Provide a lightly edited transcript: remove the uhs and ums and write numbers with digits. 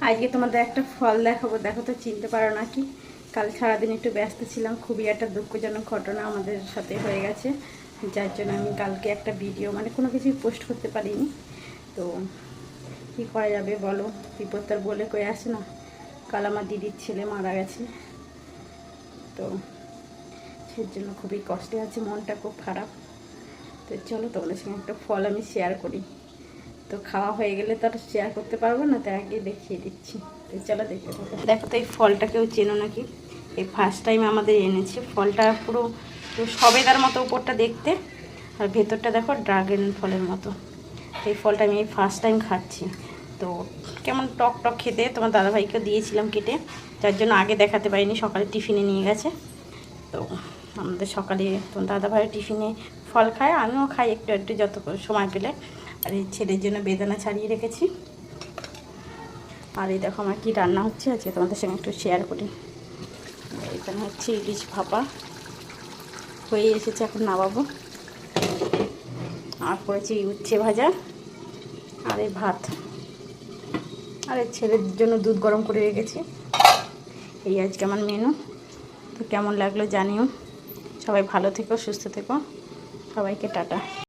আজকে তোমাদের একটা ফল দেখাবো, দেখো তো চিনতে পারো নাকি। কাল সারাদিন একটু ব্যস্ত ছিলাম, খুবই একটা দুঃখজনক ঘটনা আমাদের সাথে হয়ে গেছে, যার জন্য আমি কালকে একটা ভিডিও মানে কোনো কিছুই পোস্ট করতে পারিনি। তো কী করা যাবে বলো, বিপদ তার বলে কয়ে আসে না। কাল আমার দিদির ছেলে মারা গেছে, তো সেই জন্য খুবই কষ্টে আছে, মনটা খুব খারাপ। তো চলো তোমাদের সঙ্গে একটা ফল আমি শেয়ার করি। তো খাওয়া হয়ে গেলে তো আর শেয়ার করতে পারবো না, তাই আগে দেখিয়ে দিচ্ছি। তো চলো দেখতে থাকো। দেখো তো এই ফলটা কেউ চেনো নাকি? এই ফার্স্ট টাইম আমাদের এনেছে ফলটা, পুরো সবেদার মতো উপরটা দেখতে, আর ভেতরটা দেখো ড্রাগন ফলের মতো। এই ফলটা আমি এই ফার্স্ট টাইম খাচ্ছি। তো কেমন টক টক খেতে, তোমার দাদাভাইকে দিয়েছিলাম কেটে, যার জন্য আগে দেখাতে পারিনি, সকালে টিফিনে নিয়ে গেছে। তো আমাদের সকালে তোমার দাদাভাইয়ের টিফিনে ফল খায়, আমিও খাই একটু একটু যত সময় পেলে। আর এই ছেলের জন্য বেদানা ছাড়িয়ে রেখেছি। আর এই দেখো আমার কী রান্না হচ্ছে আজকে তোমাদের সঙ্গে একটু শেয়ার করি। এখানে হচ্ছে ইলিশ ভাপা হয়ে এসেছে, এখন নামাবো। আর করেছি উচ্ছে ভাজা, আর এই ভাত, আর এই ছেলের জন্য দুধ গরম করে রেখেছি। এই আজকে আমার মেনু। তো কেমন লাগলো জানিও। সবাই ভালো থেকো, সুস্থ থেকো, সবাইকে টাটা।